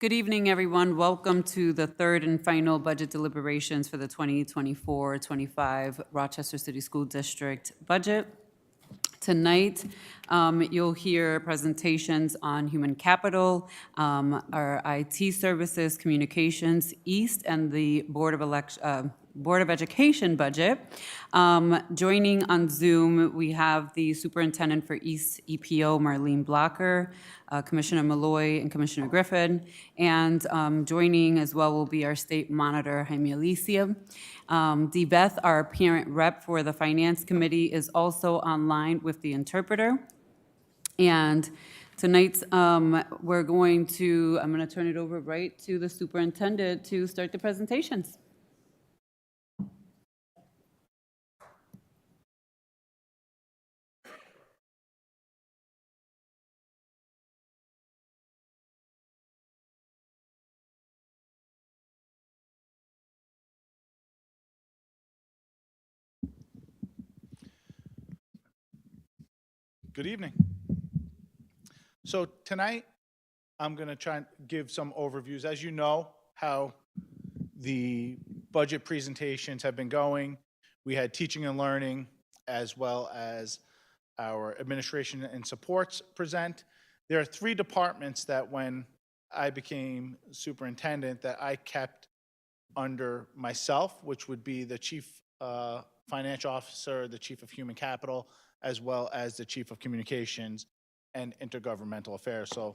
Good evening, everyone. Welcome to the third and final budget deliberations for the 2024-25 Rochester City School District budget. Tonight, you'll hear presentations on human capital, our IT services, communications, East, and the Board of Education budget. Joining on Zoom, we have the Superintendent for East EPO, Marlene Blocker, Commissioner Malloy, and Commissioner Griffin. And joining as well will be our State Monitor, Jaime Alicia. Dee Beth, our parent rep for the Finance Committee, is also online with the interpreter. And tonight, I'm going to turn it over right to the superintendent to start the presentations. Good evening. So tonight, I'm going to try and give some overviews. As you know, how the budget presentations have been going. We had teaching and learning as well as our administration and supports present. There are three departments that when I became superintendent that I kept under myself, which would be the chief financial officer, the chief of human capital, as well as the chief of communications and intergovernmental affairs. So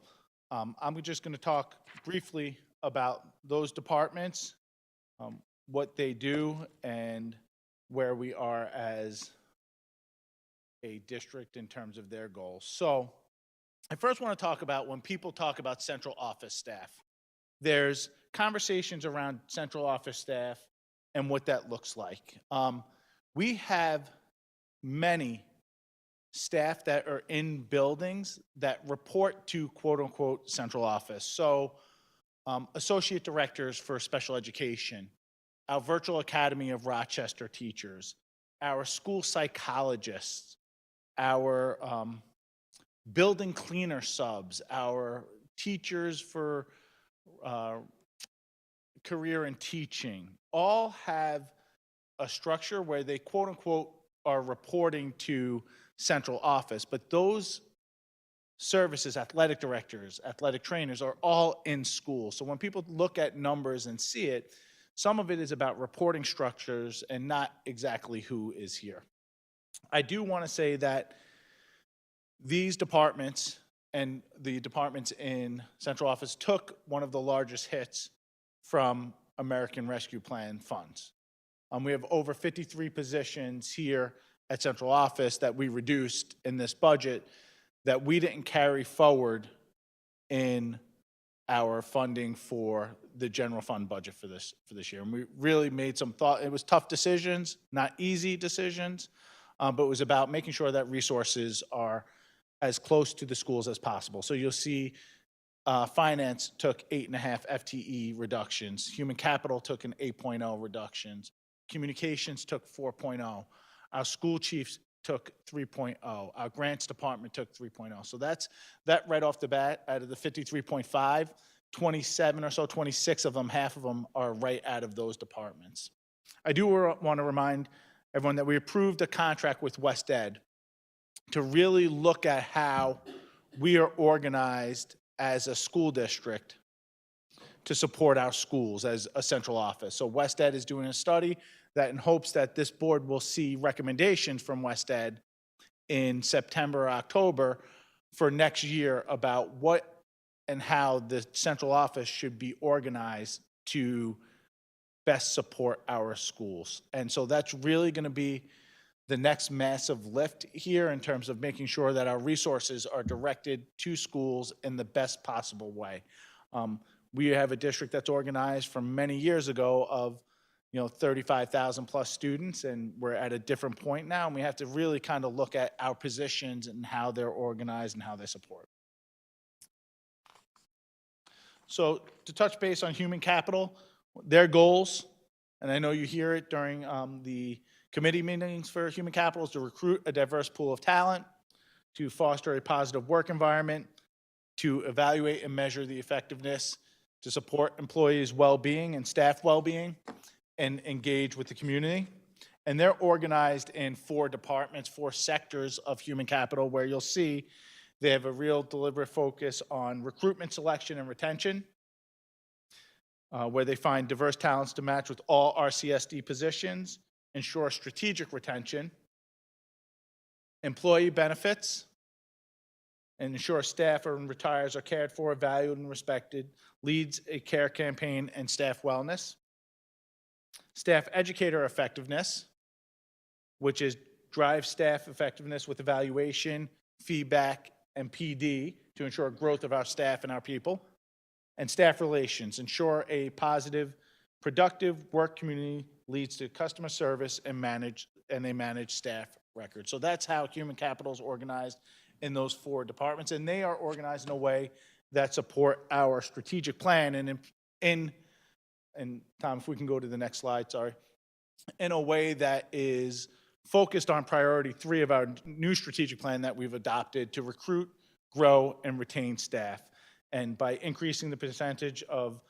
I'm just going to talk briefly about those departments, what they do, and where we are as a district in terms of their goals. So I first want to talk about when people talk about central office staff. There's conversations around central office staff and what that looks like. We have many staff that are in buildings that report to quote unquote central office. So associate directors for special education, our virtual academy of Rochester teachers, our school psychologists, our building cleaner subs, our teachers for career in teaching, all have a structure where they quote unquote are reporting to central office, but those services, athletic directors, athletic trainers, are all in school. So when people look at numbers and see it, some of it is about reporting structures and not exactly who is here. I do want to say that these departments and the departments in central office took one of the largest hits from American Rescue Plan funds. We have over 53 positions here at central office that we reduced in this budget that we didn't carry forward in our funding for the general fund budget for this year. And we really made some thought. It was tough decisions, not easy decisions, but it was about making sure that resources are as close to the schools as possible. So you'll see finance took 8.5 FTE reductions. Human capital took an 8.0 reductions. Communications took 4.0. Our school chiefs took 3.0. Our grants department took 3.0. So that right off the bat, out of the 53.5, 27 or so, 26 of them, half of them are right out of those departments. I do want to remind everyone that we approved a contract with West Ed to really look at how we are organized as a school district to support our schools as a central office. So West Ed is doing a study that in hopes that this board will see recommendations from West Ed in September or October for next year about what and how the central office should be organized to best support our schools. And so that's really going to be the next massive lift here in terms of making sure that our resources are directed to schools in the best possible way. We have a district that's organized from many years ago of 35,000 plus students, and we're at a different point now, and we have to really kind of look at our positions and how they're organized and how they support. So to touch base on human capital, their goals, and I know you hear it during the committee meetings for human capital, is to recruit a diverse pool of talent, to foster a positive work environment, to evaluate and measure the effectiveness, to support employees' well-being and staff well-being and engage with the community. And they're organized in 4 departments, 4 sectors of human capital, where you'll see they have a real deliberate focus on recruitment, selection, and retention, where they find diverse talents to match with all RCSD positions, ensure strategic retention, employee benefits, and ensure staff and retires are cared for, valued, and respected, leads a care campaign and staff wellness, staff educator effectiveness, which is drive staff effectiveness with evaluation, feedback, and PD to ensure growth of our staff and our people, and staff relations, ensure a positive, productive work community leads to customer service and they manage staff records. So that's how human capital is organized in those 4 departments, and they are organized in a way that support our strategic plan. And Tom, if we can go to the next slide, sorry, in a way that is focused on priority 3 of our new strategic plan that we've adopted to recruit, grow, and retain staff. And by increasing the percentage of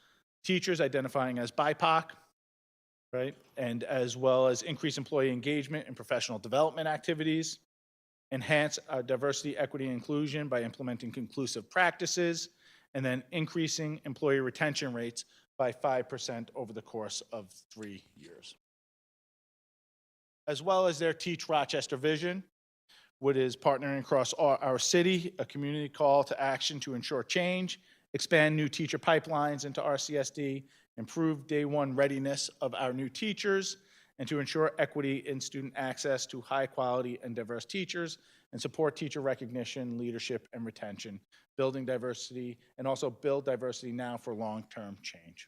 teachers identifying as BIPOC, right, and as well as increase employee engagement and professional development activities, enhance our diversity, equity, and inclusion by implementing conclusive practices, and then increasing employee retention rates by 5% over the course of 3 years. As well as their Teach Rochester vision, which is partnering across our city, a community call to action to ensure change, expand new teacher pipelines into RCSD, improve day 1 readiness of our new teachers, and to ensure equity in student access to high quality and diverse teachers, and support teacher recognition, leadership, and retention, building diversity, and also build diversity now for long-term change.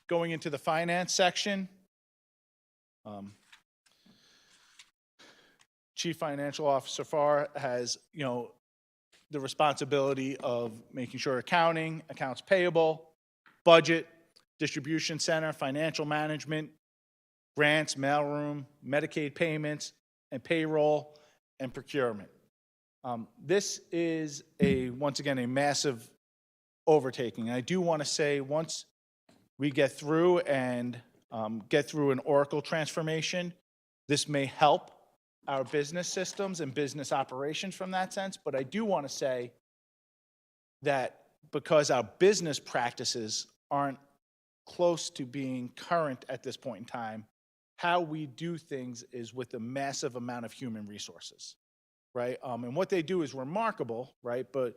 Going into the finance section, Chief Financial Officer Farr has, the responsibility of making sure accounting, accounts payable, budget, distribution center, financial management, grants, mailroom, Medicaid payments, and payroll and procurement. This is once again, a massive overtaking. I do want to say once we get through and get through an Oracle transformation, this may help our business systems and business operations from that sense, but I do want to say that because our business practices aren't close to being current at this point in time, how we do things is with a massive amount of human resources, right? And what they do is remarkable, right? But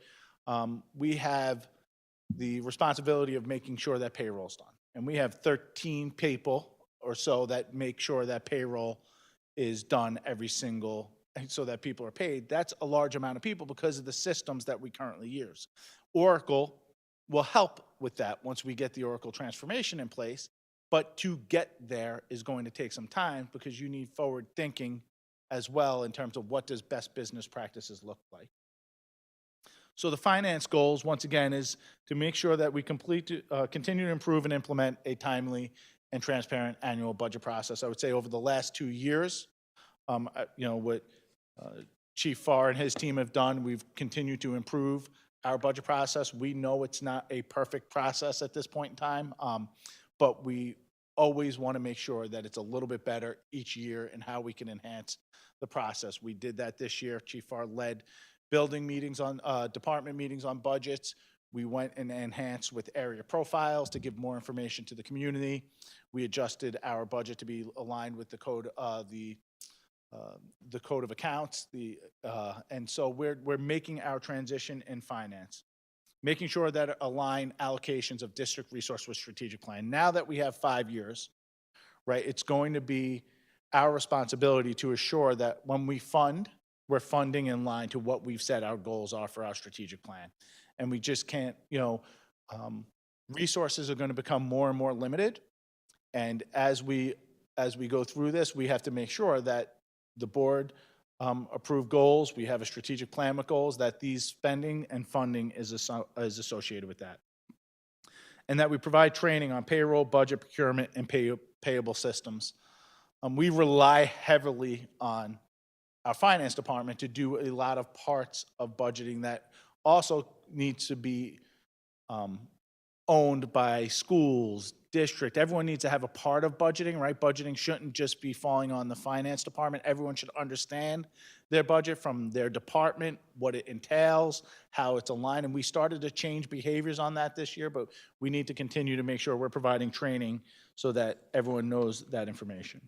we have the responsibility of making sure that payroll's done. And we have 13 people or so that make sure that payroll is done so that people are paid. That's a large amount of people because of the systems that we currently use. Oracle will help with that once we get the Oracle transformation in place, but to get there is going to take some time because you need forward thinking as well in terms of what does best business practices look like. So the finance goals, once again, is to make sure that we continue to improve and implement a timely and transparent annual budget process. I would say over the last 2 years, what Chief Farr and his team have done, we've continued to improve our budget process. We know it's not a perfect process at this point in time, but we always want to make sure that it's a little bit better each year and how we can enhance the process. We did that this year. Chief Farr led building meetings on department meetings on budgets. We went and enhanced with area profiles to give more information to the community. We adjusted our budget to be aligned with the code of accounts. And so we're making our transition in finance, making sure that align allocations of district resource with strategic plan. Now that we have 5 years, right, it's going to be our responsibility to assure that when we fund, we're funding in line to what we've said our goals are for our strategic plan. And we just can't, resources are going to become more and more limited. And as we go through this, we have to make sure that the board approved goals, we have a strategic plan with goals, that these spending and funding is associated with that. And that we provide training on payroll, budget, procurement, and payable systems. We rely heavily on our finance department to do a lot of parts of budgeting that also needs to be owned by schools, district. Everyone needs to have a part of budgeting, right? Budgeting shouldn't just be falling on the finance department. Everyone should understand their budget from their department, what it entails, how it's aligned. And we started to change behaviors on that this year, but we need to continue to make sure we're providing training so that everyone knows that information.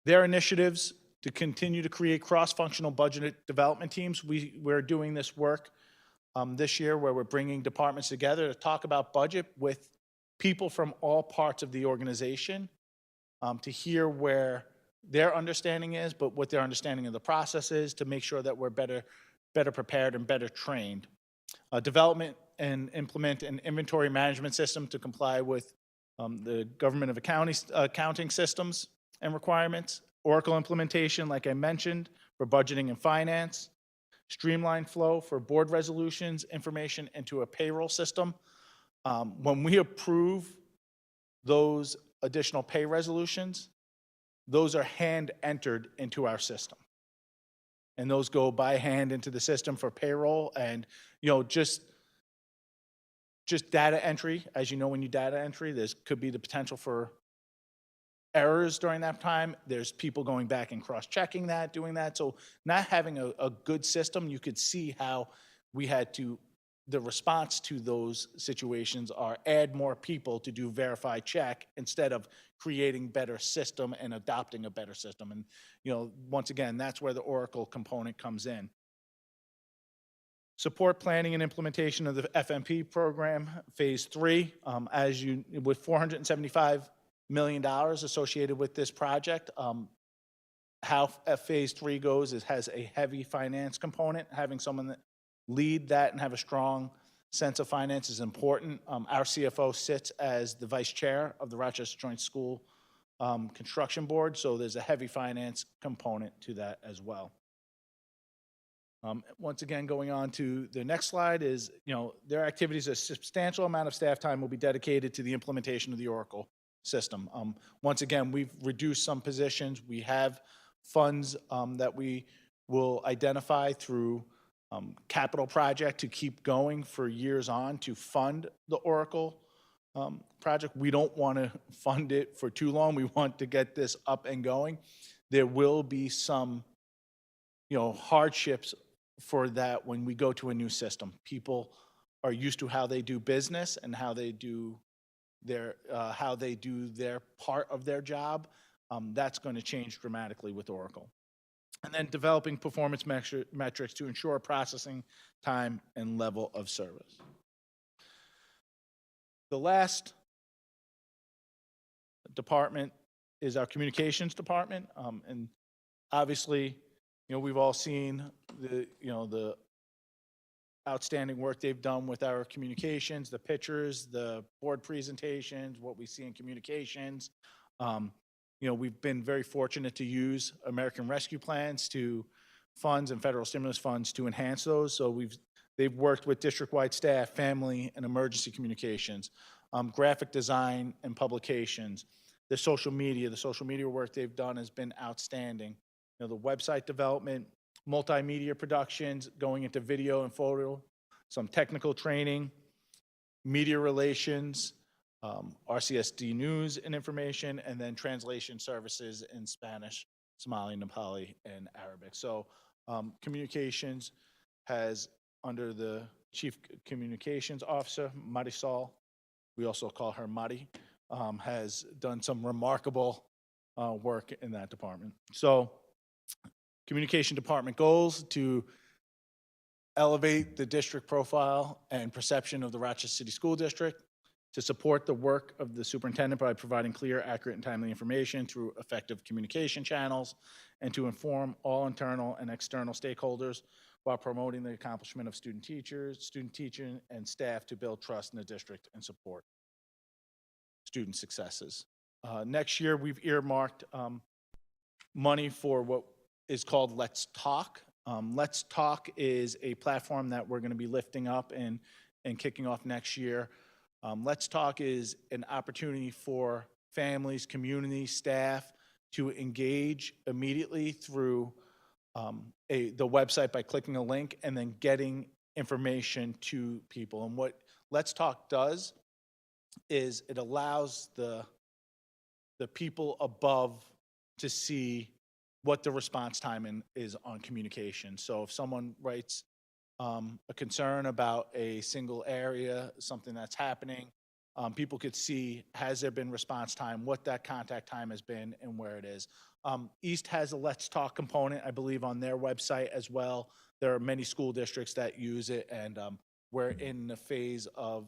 Their initiatives to continue to create cross-functional budget development teams. We're doing this work this year where we're bringing departments together to talk about budget with people from all parts of the organization to hear where their understanding is, but what their understanding of the process is to make sure that we're better prepared and better trained. Development and implement an inventory management system to comply with the government of accounting systems and requirements. Oracle implementation, like I mentioned, for budgeting and finance. Streamline flow for board resolutions, information into a payroll system. When we approve those additional pay resolutions, those are hand entered into our system. And those go by hand into the system for payroll and, just data entry. As you know, when you data entry, there could be the potential for errors during that time. There's people going back and cross-checking that, doing that. So not having a good system, you could see how we had to, the response to those situations are add more people to do verify check instead of creating better system and adopting a better system. And, once again, that's where the Oracle component comes in. Support planning and implementation of the FMP program, phase 3, with $475 million associated with this project. How phase 3 goes, it has a heavy finance component. Having someone that lead that and have a strong sense of finance is important. Our CFO sits as the vice chair of the Rochester Joint School Construction Board, so there's a heavy finance component to that as well. Once again, going on to the next slide is, their activities, a substantial amount of staff time will be dedicated to the implementation of the Oracle system. Once again, we've reduced some positions. We have funds that we will identify through capital project to keep going for years on to fund the Oracle project. We don't want to fund it for too long. We want to get this up and going. There will be some, hardships for that when we go to a new system. People are used to how they do business and how they do their part of their job. That's going to change dramatically with Oracle. And then developing performance metrics to ensure processing time and level of service. The last department is our communications department. And obviously, we've all seen the outstanding work they've done with our communications, the pictures, the board presentations, what we see in communications. We've been very fortunate to use American Rescue Plans funds and federal stimulus funds to enhance those. So they've worked with district-wide staff, family, and emergency communications, graphic design and publications, the social media work they've done has been outstanding. The website development, multimedia productions, going into video and photo, some technical training, media relations, RCSD news and information, and then translation services in Spanish, Somali, Nepali, and Arabic. So communications has, under the Chief Communications Officer, Marisol, we also call her Mari, has done some remarkable work in that department. So communication department goals to elevate the district profile and perception of the Rochester City School District, to support the work of the superintendent by providing clear, accurate, and timely information through effective communication channels, and to inform all internal and external stakeholders while promoting the accomplishment of student teaching, and staff to build trust in the district and support student successes. Next year, we've earmarked money for what is called Let's Talk. Let's Talk is a platform that we're going to be lifting up and kicking off next year. Let's Talk is an opportunity for families, community, staff to engage immediately through the website by clicking a link and then getting information to people. And what Let's Talk does is it allows the people above to see what the response time is on communication. So if someone writes a concern about a single area, something that's happening, people could see, has there been response time, what that contact time has been, and where it is. East has a Let's Talk component, I believe, on their website as well. There are many school districts that use it, and we're in the phase of,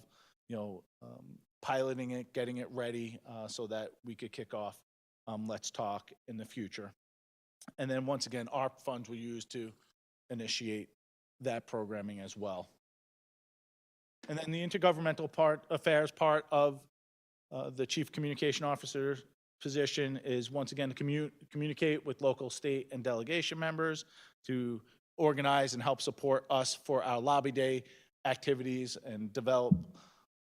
piloting it, getting it ready so that we could kick off Let's Talk in the future. And then once again, ARP funds were used to initiate that programming as well. And then the intergovernmental affairs part of the chief communication officer position is once again to communicate with local, state, and delegation members to organize and help support us for our lobby day activities and develop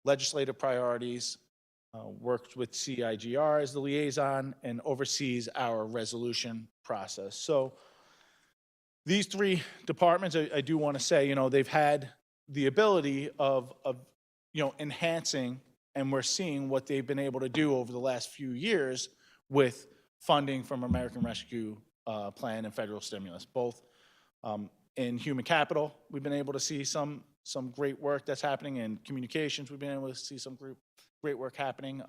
legislative priorities, works with CIGR as the liaison, and oversees our resolution process. So these three departments, I do want to say, they've had the ability of enhancing, and we're seeing what they've been able to do over the last few years with funding from American Rescue Plan and federal stimulus. Both in human capital, we've been able to see some great work that's happening. In communications, we've been able to see some great work happening.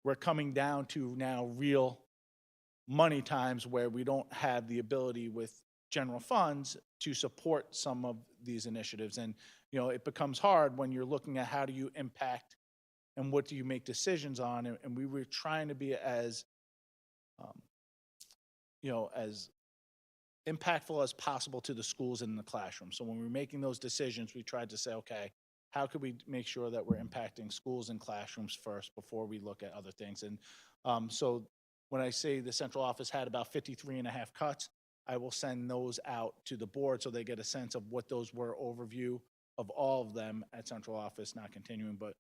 We're coming down to now real money times where we don't have the ability with general funds to support some of these initiatives. And, it becomes hard when you're looking at how do you impact and what do you make decisions on. And we were trying to be as, as impactful as possible to the schools and in the classroom. So when we're making those decisions, we tried to say, okay, how could we make sure that we're impacting schools and classrooms first before we look at other things? And so when I say the central office had about 53.5 cuts, I will send those out to the board so they get a sense of what those were, overview of all of them at central office, not continuing. But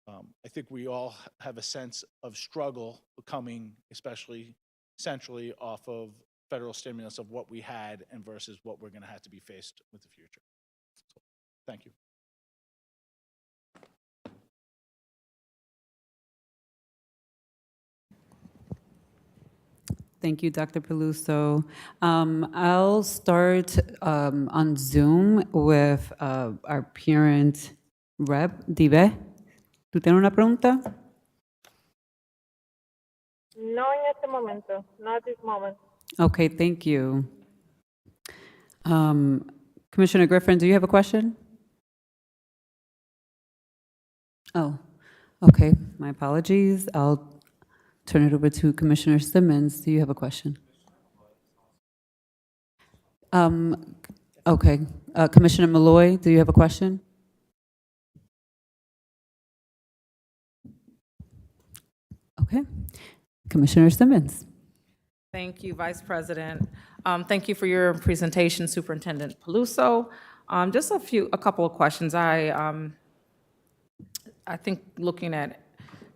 I think we all have a sense of struggle coming, especially centrally, off of federal stimulus of what we had and versus what we're going to have to be faced with the future. So, thank you. Thank you, Dr. Peluso. I'll start on Zoom with our parent rep, Dive. ¿Tú tienes una pregunta? No en este momento, not at this moment. Okay, thank you. Commissioner Griffin, do you have a question? Oh, okay, my apologies. I'll turn it over to Commissioner Simmons. Do you have a question? Okay, Commissioner Malloy, do you have a question? Okay, Commissioner Simmons. Thank you, Vice President. Thank you for your presentation, Superintendent Peluso. Just a couple of questions. I think looking at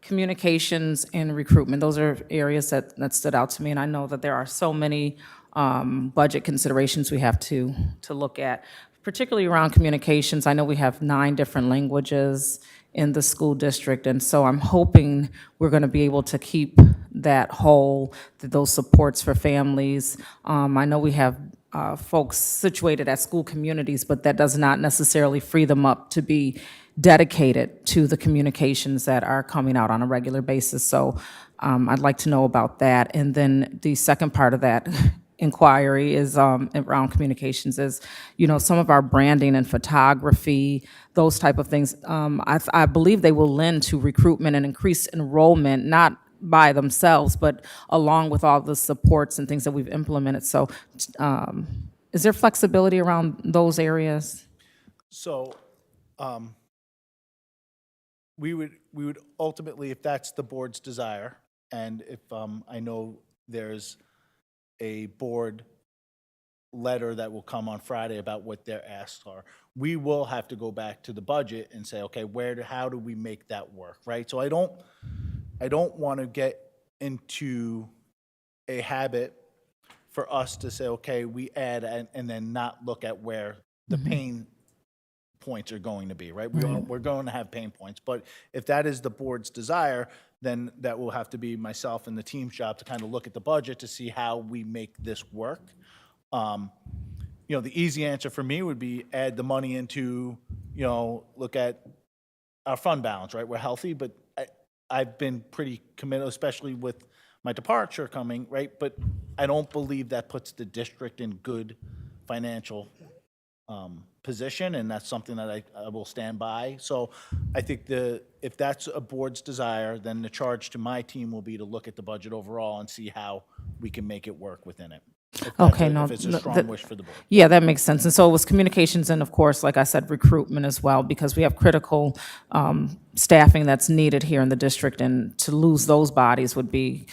communications and recruitment, those are areas that stood out to me, and I know that there are so many budget considerations we have to look at, particularly around communications. I know we have 9 different languages in the school district, and so I'm hoping we're going to be able to keep that whole, those supports for families. I know we have folks situated at school communities, but that does not necessarily free them up to be dedicated to the communications that are coming out on a regular basis. So I'd like to know about that. And then the second part of that inquiry is around communications is, some of our branding and photography, those type of things. I believe they will lend to recruitment and increase enrollment, not by themselves, but along with all the supports and things that we've implemented. So is there flexibility around those areas? So we would ultimately, if that's the board's desire, and if I know there's a board letter that will come on Friday about what their asks are, we will have to go back to the budget and say, okay, how do we make that work, right? So I don't want to get into a habit for us to say, okay, we add and then not look at where the pain points are going to be, right? We're going to have pain points, but if that is the board's desire, then that will have to be myself and the team's job to kind of look at the budget to see how we make this work. The easy answer for me would be add the money into, look at our fund balance, right? We're healthy, but I've been pretty committed, especially with my departure coming, right? But I don't believe that puts the district in good financial position, and that's something that I will stand by. So I think if that's a board's desire, then the charge to my team will be to look at the budget overall and see how we can make it work within it. Okay, no, If it's a no, strong wish for the board. Yeah, that makes sense. And so it was communications and, of course, like I said, recruitment as well, because we have critical staffing that's needed here in the district, and to lose those bodies would be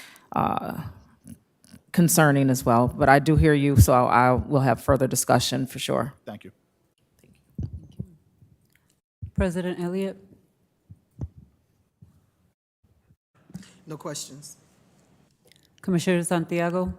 concerning as well. But I do hear you, so I will have further discussion for sure. Thank you. President Elliott? No questions. Commissioner Santiago?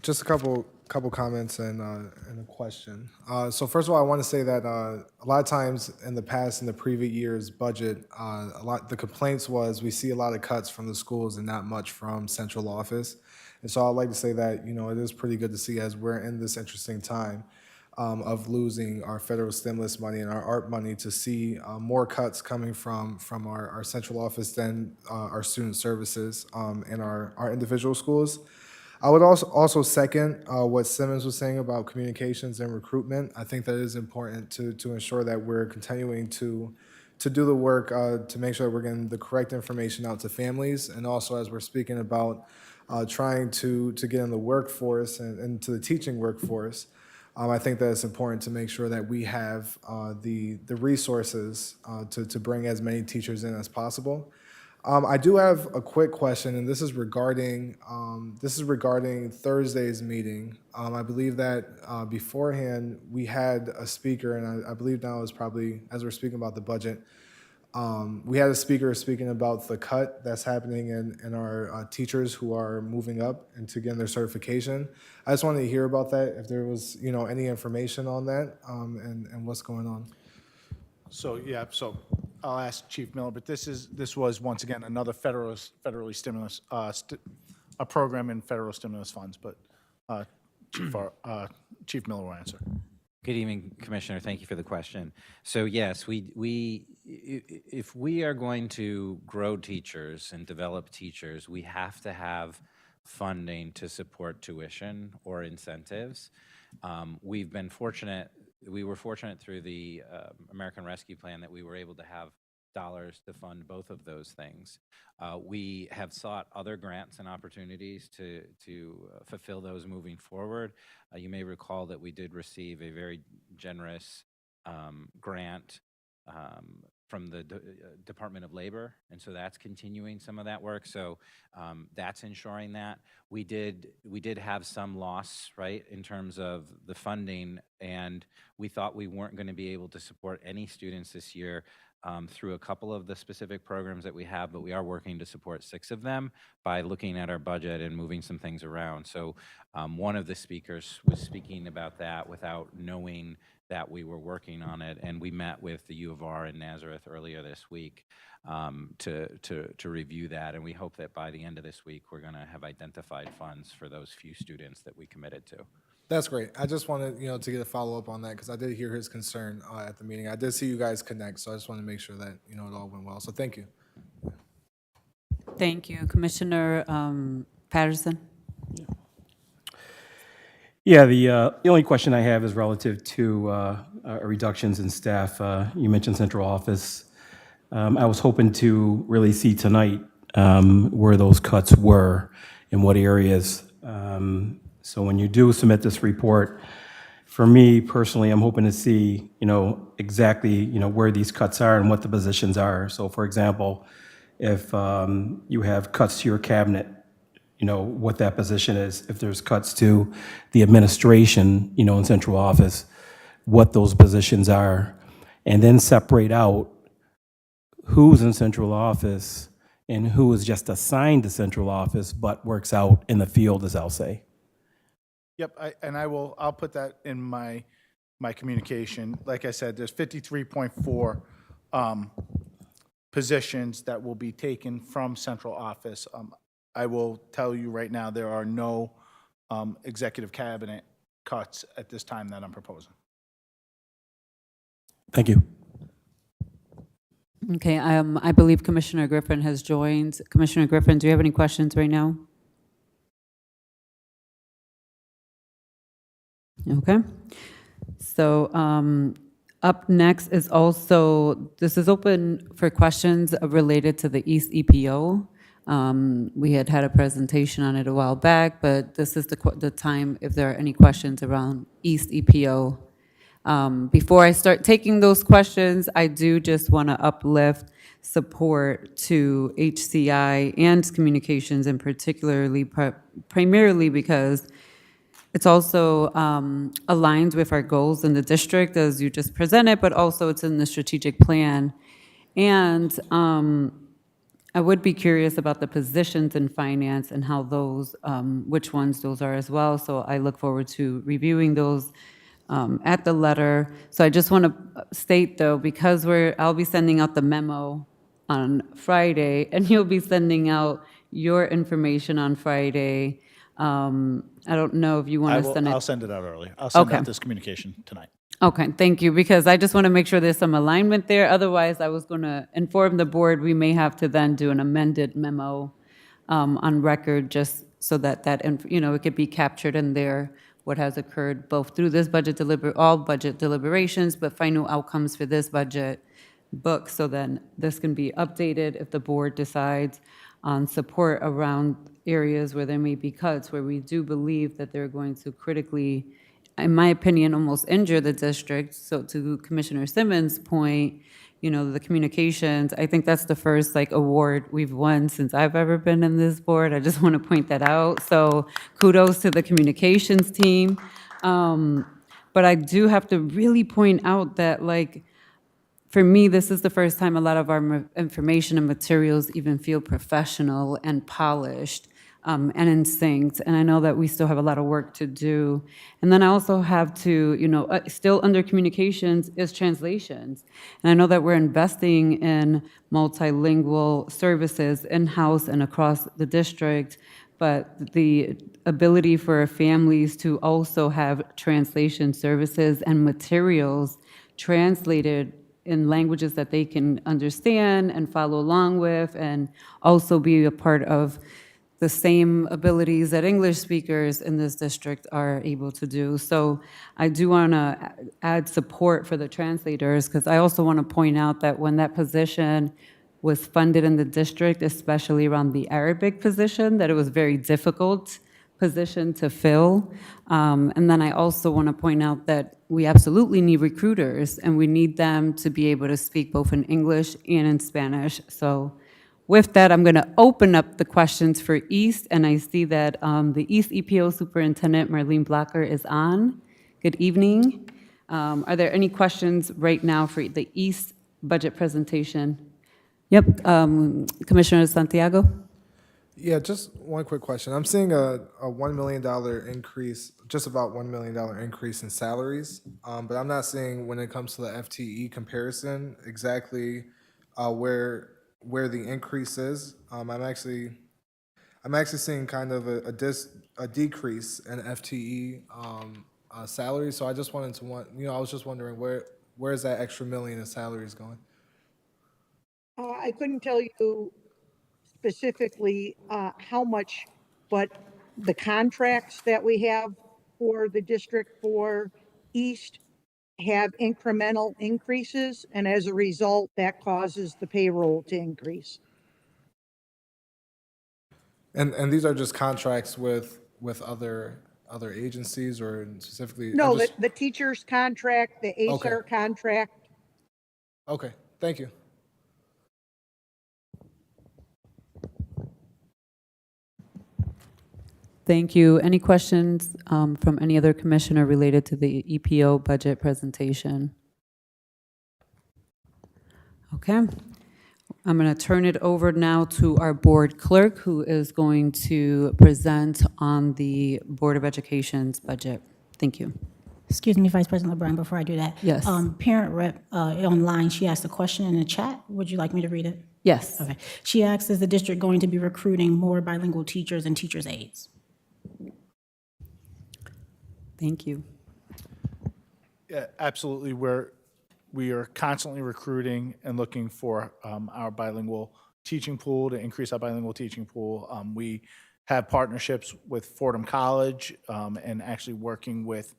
Just a couple comments and a question. So first of all, I want to say that a lot of times in the past, in the previous year's budget, the complaints was we see a lot of cuts from the schools and not much from central office. And so I'd like to say that it is pretty good to see, as we're in this interesting time of losing our federal stimulus money and our ARP money, to see more cuts coming from our central office than our student services in our individual schools. I would also second what Simmons was saying about communications and recruitment. I think that it is important to ensure that we're continuing to do the work to make sure that we're getting the correct information out to families, and also as we're speaking about trying to get in the workforce and to the teaching workforce. I think that it's important to make sure that we have the resources to bring as many teachers in as possible. I do have a quick question, and this is regarding Thursday's meeting. I believe that beforehand we had a speaker, and I believe now is probably, as we're speaking about the budget, we had a speaker speaking about the cut that's happening in our teachers who are moving up and to getting their certification. I just wanted to hear about that, if there was any information on that, and what's going on. So I'll ask Chief Miller, but this was once again another federally stimulus, a program in federal stimulus funds. But Chief Miller will answer. Good evening, Commissioner. Thank you for the question. So yes, if we are going to grow teachers and develop teachers, we have to have funding to support tuition or incentives. We were fortunate through the American Rescue Plan that we were able to have dollars to fund both of those things. We have sought other grants and opportunities to fulfill those moving forward. You may recall that we did receive a very generous grant from the Department of Labor, and so that's continuing some of that work. So that's ensuring that. We did have some loss, right, in terms of the funding, and we thought we weren't going to be able to support any students this year through a couple of the specific programs that we have, but we are working to support 6 of them by looking at our budget and moving some things around. So one of the speakers was speaking about that without knowing that we were working on it, and we met with the U of R in Nazareth earlier this week to review that, and we hope that by the end of this week we're going to have identified funds for those few students that we committed to. That's great. I just wanted, to get a follow-up on that, because I did hear his concern at the meeting. I did see you guys connect, so I just wanted to make sure that, it all went well. So thank you. Thank you. Commissioner Patterson? Yeah, the only question I have is relative to reductions in staff. You mentioned central office. I was hoping to really see tonight where those cuts were, in what areas. So when you do submit this report, for me personally, I'm hoping to see, exactly, where these cuts are and what the positions are. So for example, if you have cuts to your cabinet, what that position is. If there's cuts to the administration, in central office, what those positions are, and then separate out who's in central office and who is just assigned to central office but works out in the field, as I'll say. Yep, I'll put that in my my communication. Like I said, there's 53.4 positions that will be taken from central office. I will tell you right now, there are no executive cabinet cuts at this time that I'm proposing. Thank you. Okay, I believe Commissioner Griffin has joined. Commissioner Griffin, do you have any questions right now? Okay. So up next is also, this is open for questions related to the East EPO. We had a presentation on it a while back, but this is the time if there are any questions around East EPO. Before I start taking those questions, I do just want to uplift support to HCI and communications, and primarily because it's also aligned with our goals in the district, as you just presented, but also it's in the strategic plan. And I would be curious about the positions in finance and how those, which ones those are as well. So I look forward to reviewing those at the letter. So I just want to state, though, because I'll be sending out the memo on Friday, and you'll be sending out your information on Friday. I don't know if you want to send it. I'll send it out early. I'll send Okay. out this communication tonight. Okay, thank you, because I just want to make sure there's some alignment there. Otherwise, I was going to inform the board, we may have to then do an amended memo on record, just so that, it could be captured in there, what has occurred both through this all budget deliberations, but final outcomes for this budget book, so then this can be updated if the board decides on support around areas where there may be cuts, where we do believe that they're going to critically, in my opinion, almost injure the district. So to Commissioner Simmons' point, the communications, I think that's the first award we've won since I've ever been in this board. I just want to point that out. So kudos to the communications team. But I do have to really point out that for me, this is the first time a lot of our information and materials even feel professional and polished and in sync. And I know that we still have a lot of work to do. And then I also have to, still under communications is translations. And I know that we're investing in multilingual services in-house and across the district, but the ability for families to also have translation services and materials translated in languages that they can understand and follow along with, and also be a part of the same abilities that English speakers in this district are able to do. So I do want to add support for the translators, because I also want to point out that when that position was funded in the district, especially around the Arabic position, that it was very difficult position to fill. And then I also want to point out that we absolutely need recruiters, and we need them to be able to speak both in English and in Spanish. So with that, I'm going to open up the questions for East, and I see that the East EPO Superintendent, Marlene Blocker, is on. Good evening. Are there any questions right now for the East budget presentation? Yep, Commissioner Santiago? Yeah, just one quick question. I'm seeing a $1 million increase, just about $1 million increase in salaries, but I'm not seeing, when it comes to the FTE comparison, exactly where the increase is. I'm actually seeing kind of a decrease in FTE salary. So I just wanted to I was just wondering where is that extra $1 million in salaries going? I couldn't tell you specifically how much, but the contracts that we have for the district for East have incremental increases, and as a result, that causes the payroll to increase. And these are just contracts with other agencies, or specifically? No, the teacher's contract, the ASAR contract. Okay, thank you. Thank you. Any questions from any other commissioner related to the EPO budget presentation? Okay. I'm going to turn it over now to our board clerk, who is going to present on the Board of Education's budget. Thank you. Excuse me, Vice President LeBron, before I do that. Yes. Parent rep online, she asked a question in the chat. Would you like me to read it? Yes. Okay. She asks, is the district going to be recruiting more bilingual teachers and teachers' aides? Thank you. Yeah, absolutely. We are constantly recruiting and looking for our bilingual teaching pool, to increase our bilingual teaching pool. We have partnerships with Fordham College and actually working with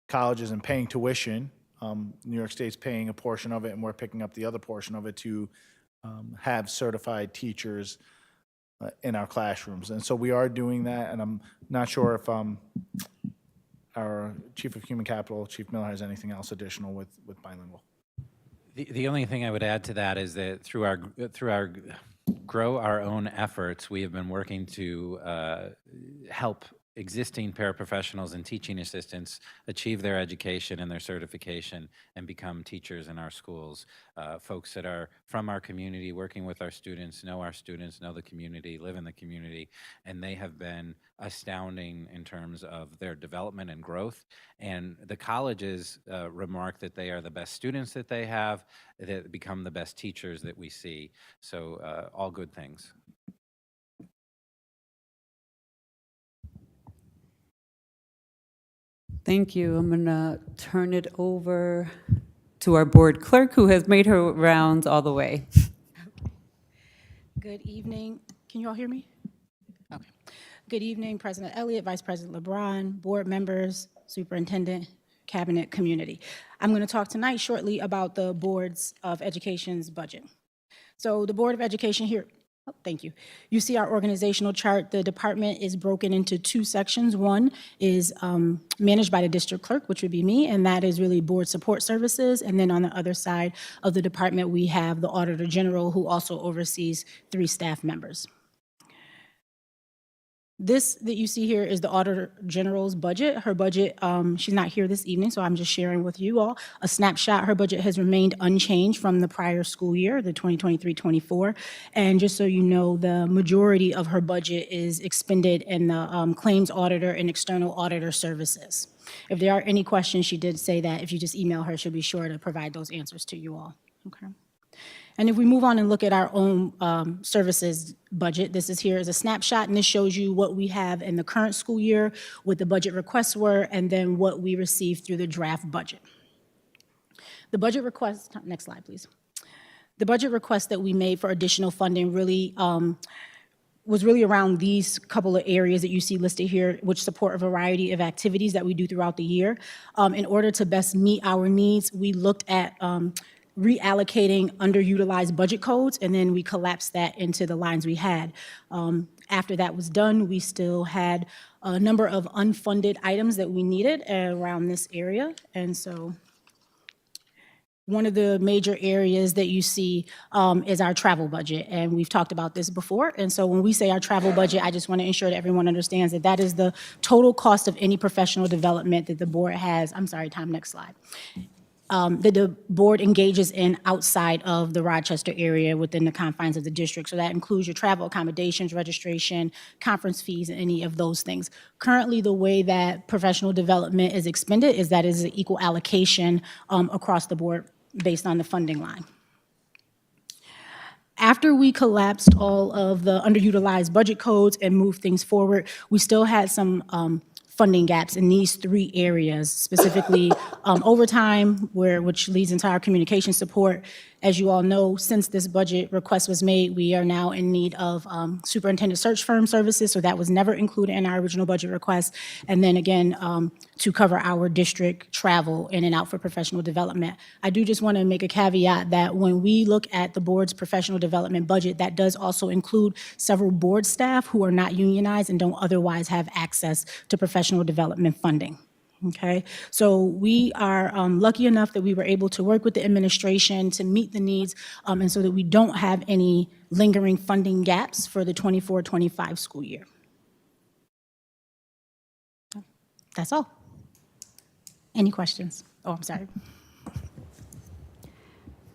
colleges and paying tuition. New York State's paying a portion of it, and we're picking up the other portion of it to have certified teachers in our classrooms. And so we are doing that, and I'm not sure if our Chief of Human Capital, Chief Miller, has anything else additional with bilingual. The only thing I would add to that is that through our grow our own efforts, we have been working to help existing paraprofessionals and teaching assistants achieve their education and their certification and become teachers in our schools. Folks that are from our community, working with our students, know the community, live in the community, and they have been astounding in terms of their development and growth. And the colleges remark that they are the best students that they have, that become the best teachers that we see. So all good things. Thank you. I'm going to turn it over to our board clerk, who has made her rounds all the way. Good evening. Can you all hear me? Okay. Good evening, President Elliott, Vice President LeBron, board members, superintendent, cabinet, community. I'm going to talk tonight shortly about the Boards of Education's budget. So the Board of Education here, oh, thank you. You see our organizational chart. The department is broken into two sections. One is managed by the district clerk, which would be me, and that is really board support services. And then on the other side of the department, we have the Auditor General, who also oversees 3 staff members. This that you see here is the Auditor General's budget. Her budget, she's not here this evening, so I'm just sharing with you all a snapshot. Her budget has remained unchanged from the prior school year, the 2023-24. And just so you know, the majority of her budget is expended in the claims auditor and external auditor services. If there are any questions, she did say that if you just email her, she'll be sure to provide those answers to you all. Okay. And if we move on and look at our own services budget, this is here as a snapshot, and this shows you what we have in the current school year, what the budget requests were, and then what we received through the draft budget. The budget request, next slide, please. The budget request that we made for additional funding really was really around these couple of areas that you see listed here, which support a variety of activities that we do throughout the year. In order to best meet our needs, we looked at reallocating underutilized budget codes, and then we collapsed that into the lines we had. After that was done, we still had a number of unfunded items that we needed around this area. And so one of the major areas that you see is our travel budget, and we've talked about this before. And so when we say our travel budget, I just want to ensure that everyone understands that that is the total cost of any professional development that the board has. I'm sorry, Tom, next slide. That the board engages in outside of the Rochester area within the confines of the district. So that includes your travel accommodations, registration, conference fees, and any of those things. Currently, the way that professional development is expended is that it is an equal allocation across the board based on the funding line. After we collapsed all of the underutilized budget codes and moved things forward, we still had some funding gaps in these 3 areas, specifically overtime, which leads into our communication support. As you all know, since this budget request was made, we are now in need of superintendent search firm services, so that was never included in our original budget request. And then again, to cover our district travel in and out for professional development. I do just want to make a caveat that when we look at the board's professional development budget, that does also include several board staff who are not unionized and don't otherwise have access to professional development funding. Okay, so we are lucky enough that we were able to work with the administration to meet the needs and so that we don't have any lingering funding gaps for the 24-25 school year. That's all. Any questions? Oh, I'm sorry.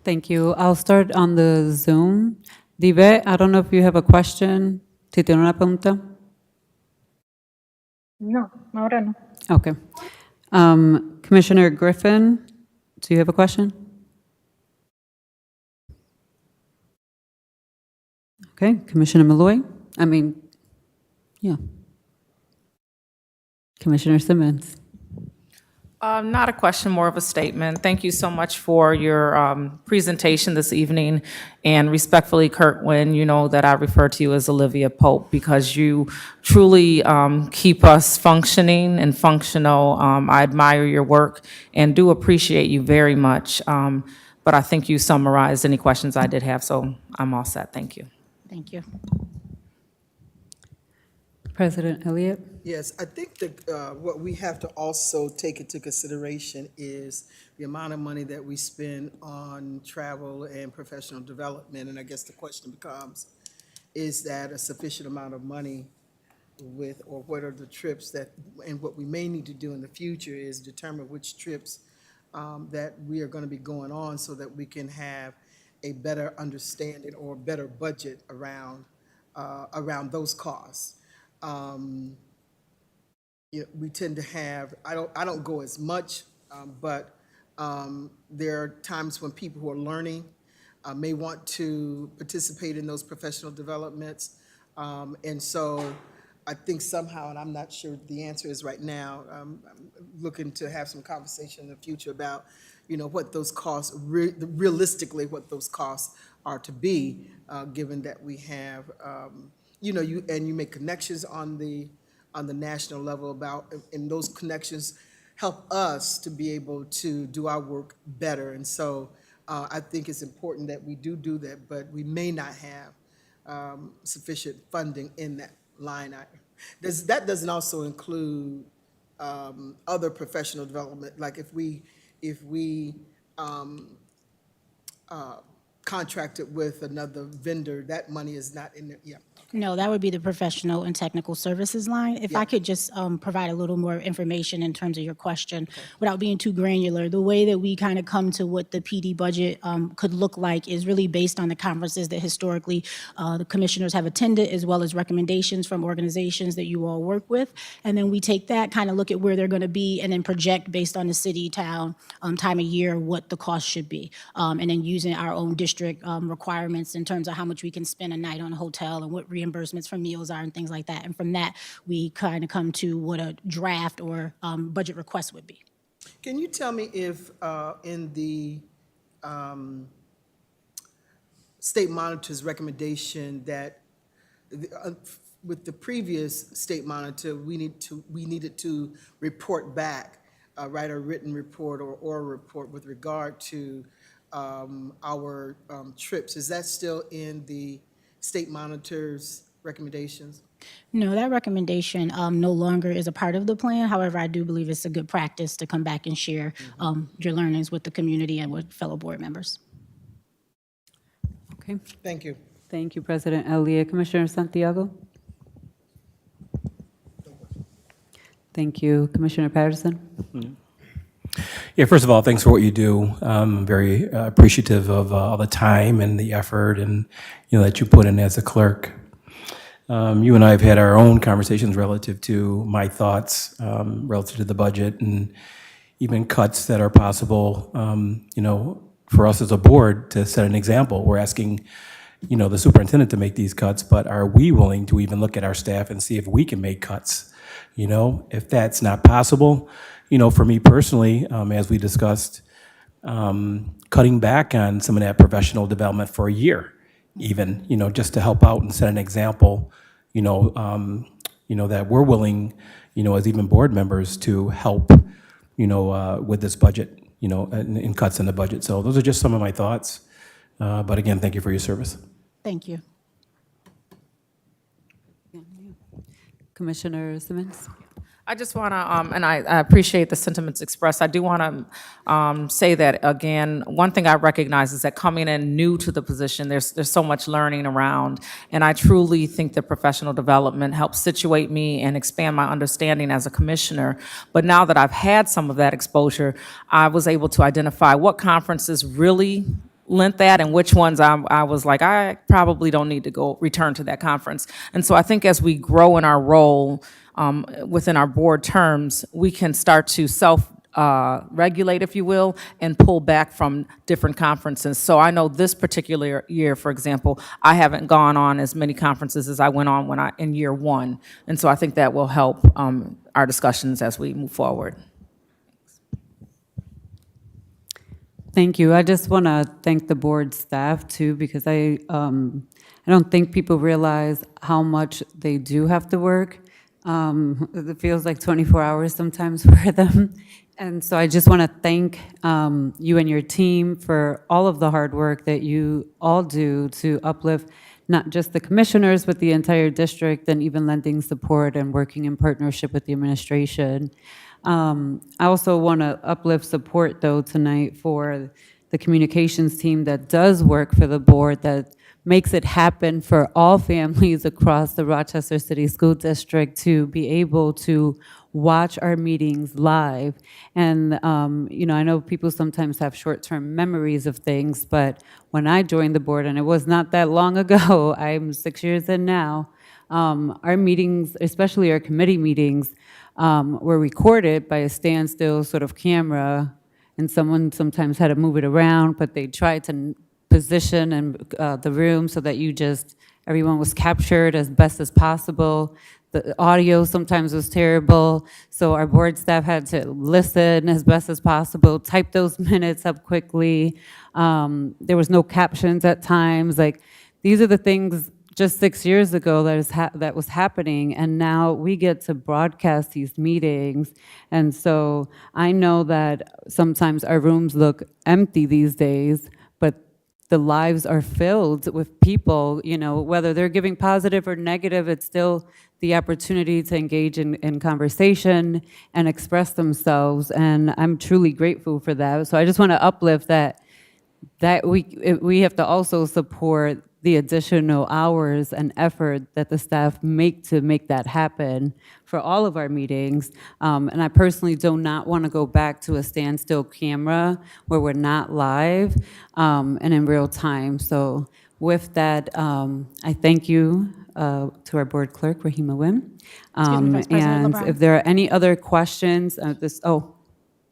Thank you. I'll start on the Zoom. Dive, I don't know if you have a question. ¿Si tiene una pregunta? No, ahora no. Okay. Commissioner Griffin, do you have a question? Okay, Commissioner Malloy? Yeah. Commissioner Simmons? Not a question, more of a statement. Thank you so much for your presentation this evening. And respectfully, Kurt, when you know that I refer to you as Olivia Pope because you truly keep us functioning and functional. I admire your work and do appreciate you very much. But I think you summarized any questions I did have, so I'm all set. Thank you. Thank you. President Elliott? Yes, I think that what we have to also take into consideration is the amount of money that we spend on travel and professional development. And I guess the question becomes, is that a sufficient amount of money with, or what are the trips that, and what we may need to do in the future is determine which trips that we are going to be going on so that we can have a better understanding or better budget around those costs. We tend to have, I don't go as much, but there are times when people who are learning may want to participate in those professional developments. And so I think somehow, and I'm not sure the answer is right now, I'm looking to have some conversation in the future about, what those costs, realistically what those costs are to be, given that we have, you make connections on the national level about, and those connections help us to be able to do our work better. And so I think it's important that we do that, but we may not have sufficient funding in that line item. That doesn't also include other professional development, like if we contracted with another vendor, that money is not in there, yeah. No, that would be the professional and technical services line. If I Yeah. could just provide a little more information in terms of your question, without being too granular, the way that we kind of come to what the PD budget could look like is really based on the conferences that historically the commissioners have attended, as well as recommendations from organizations that you all work with. And then we take that, kind of look at where they're going to be, and then project based on the city, town, time of year, what the cost should be. And then using our own district requirements in terms of how much we can spend a night on a hotel and what reimbursements for meals are and things like that. And from that, we kind of come to what a draft or budget request would be. Can you tell me if in the state monitor's recommendation that with the previous state monitor, we needed to report back, write a written report or oral report with regard to our trips. Is that still in the state monitor's recommendations? No, that recommendation no longer is a part of the plan. However, I do believe it's a good practice to come back and share your learnings with the community and with fellow board members. Okay, Thank you. thank you, President Elliott. Commissioner Santiago? Thank you. Commissioner Patterson? Yeah, first of all, thanks for what you do. I'm very appreciative of all the time and the effort and, that you put in as a clerk. You and I have had our own conversations relative to my thoughts, relative to the budget and even cuts that are possible, for us as a board to set an example. We're asking, the superintendent to make these cuts, but are we willing to even look at our staff and see if we can make cuts? If that's not possible, for me personally, as we discussed, cutting back on some of that professional development for a year, even, just to help out and set an example, that we're willing, as even board members to help, with this budget, in cuts in the budget. So those are just some of my thoughts. But again, thank you for your service. Thank you. Commissioner Simmons? I just want to, and I appreciate the sentiments expressed. I do want to say that, again, one thing I recognize is that coming in new to the position, there's so much learning around, and I truly think that professional development helps situate me and expand my understanding as a commissioner. But now that I've had some of that exposure, I was able to identify what conferences really lent that and which ones I was like, I probably don't need to go return to that conference. And so I think as we grow in our role, within our board terms, we can start to regulate, if you will, and pull back from different conferences. So I know this particular year, for example, I haven't gone on as many conferences as I went on in year one. And so I think that will help our discussions as we move forward. Thank you. I just want to thank the board staff too, because I don't think people realize how much they do have to work. It feels like 24 hours sometimes for them. And so I just want to thank you and your team for all of the hard work that you all do to uplift not just the commissioners, but the entire district, and even lending support and working in partnership with the administration. I also want to uplift support, though, tonight for the communications team that does work for the board, that makes it happen for all families across the Rochester City School District to be able to watch our meetings live. And, I know people sometimes have short-term memories of things, but when I joined the board, and it was not that long ago, I'm 6 years in now, our meetings, especially our committee meetings, were recorded by a standstill sort of camera, and someone sometimes had to move it around, but they tried to position and the room so that everyone was captured as best as possible. The audio sometimes was terrible, so our board staff had to listen as best as possible, type those minutes up quickly. There was no captions at times. Like, these are the things just 6 years ago that was happening, and now we get to broadcast these meetings. And so I know that sometimes our rooms look empty these days, but the lives are filled with people, whether they're giving positive or negative, it's still the opportunity to engage in conversation and express themselves, and I'm truly grateful for that. So I just want to uplift that we have to also support the additional hours and effort that the staff make to make that happen for all of our meetings. And I personally do not want to go back to a standstill camera where we're not live and in real time. So with that, I thank you to our board clerk, Rahima Wim. Excuse me, Vice President And LeBron. if there are any other questions,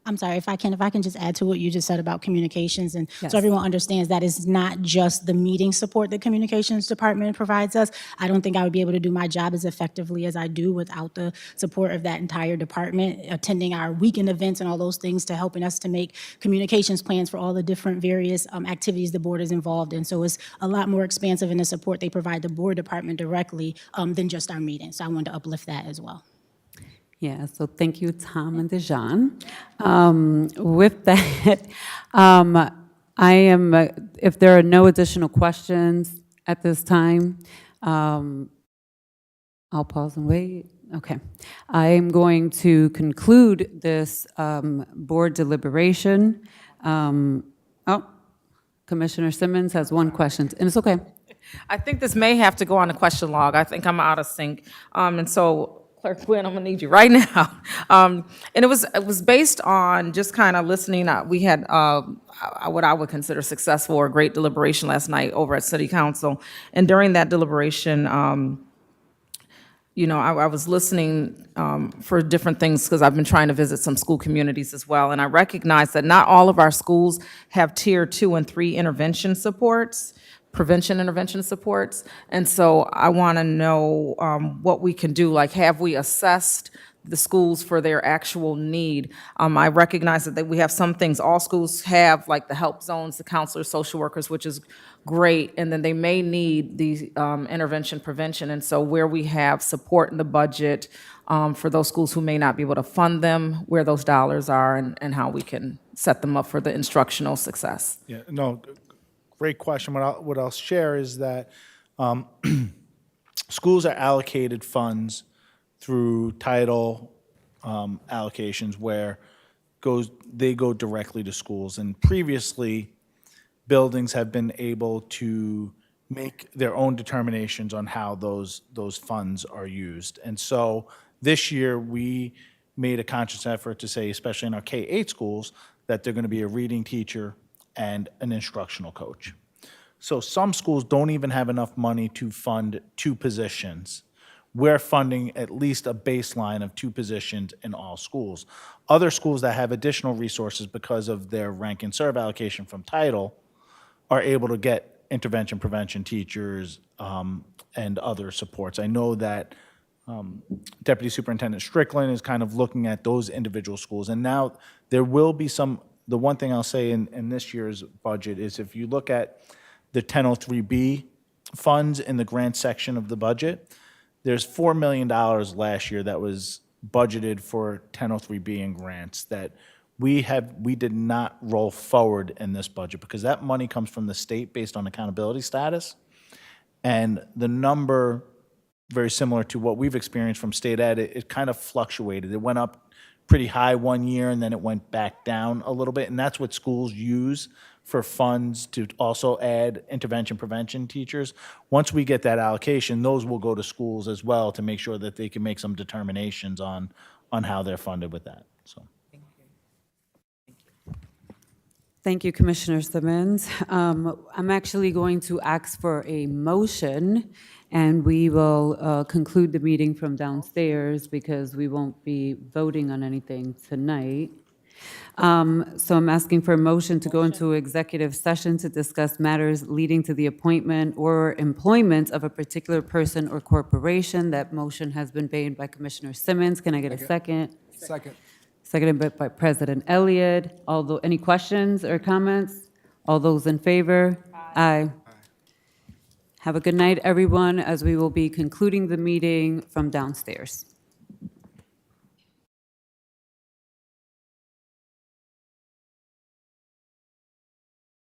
I'm sorry, if I can just add to what you just said about communications, and Yes. so everyone understands that it's not just the meeting support the communications department provides us. I don't think I would be able to do my job as effectively as I do without the support of that entire department, attending our weekend events and all those things, to helping us to make communications plans for all the different various activities the board is involved in. So it's a lot more expansive in the support they provide the board department directly than just our meetings. So I wanted to uplift that as well. Yeah, so thank you, Tom and Dejan. With that, if there are no additional questions at this time, I'll pause and wait. Okay. I am going to conclude this board deliberation. Commissioner Simmons has one question, and it's okay. I think this may have to go on the question log. I think I'm out of sync. And so, Clerk Quinn, I'm gonna need you right now. And it was based on just kind of listening. We had what I would consider successful or great deliberation last night over at City Council. And during that deliberation, I was listening for different things because I've been trying to visit some school communities as well. And I recognize that not all of our schools have tier 2 and 3 intervention supports, prevention intervention supports. And so I want to know what we can do. Like, have we assessed the schools for their actual need? I recognize that we have some things all schools have, like the help zones, the counselors, social workers, which is great, and then they may need the intervention prevention. And so where we have support in the budget for those schools who may not be able to fund them, where those dollars are, and how we can set them up for the instructional success. Yeah, no, great question. What I'll share is that schools are allocated funds through title allocations where they go directly to schools. And previously, buildings have been able to make their own determinations on how those funds are used. And so this year, we made a conscious effort to say, especially in our K-8 schools, that they're going to be a reading teacher and an instructional coach. So some schools don't even have enough money to fund 2 positions, we're funding at least a baseline of 2 positions in all schools. Other schools that have additional resources because of their rank and serve allocation from title are able to get intervention prevention teachers and other supports. I know that Deputy Superintendent Strickland is kind of looking at those individual schools. And now there will be some, the one thing I'll say in this year's budget is if you look at the 1003B funds in the grant section of the budget, there's $4 million last year that was budgeted for 1003B and grants that we did not roll forward in this budget because that money comes from the state based on accountability status. And the number, very similar to what we've experienced from state ed, it kind of fluctuated. It went up pretty high one year and then it went back down a little bit. And that's what schools use for funds to also add intervention prevention teachers. Once we get that allocation, those will go to schools as well to make sure that they can make some determinations on how they're funded with that, so. Thank you, Commissioner Simmons. I'm actually going to ask for a motion, and we will conclude the meeting from downstairs because we won't be voting on anything tonight. So I'm asking for a motion to go into executive session to discuss matters leading to the appointment or employment of a particular person or corporation. That motion has been made by Commissioner Simmons. Can I get a second? Second. Seconded by President Elliott. Any questions or comments? All those in favor? Aye. Have a good night, everyone, as we will be concluding the meeting from downstairs.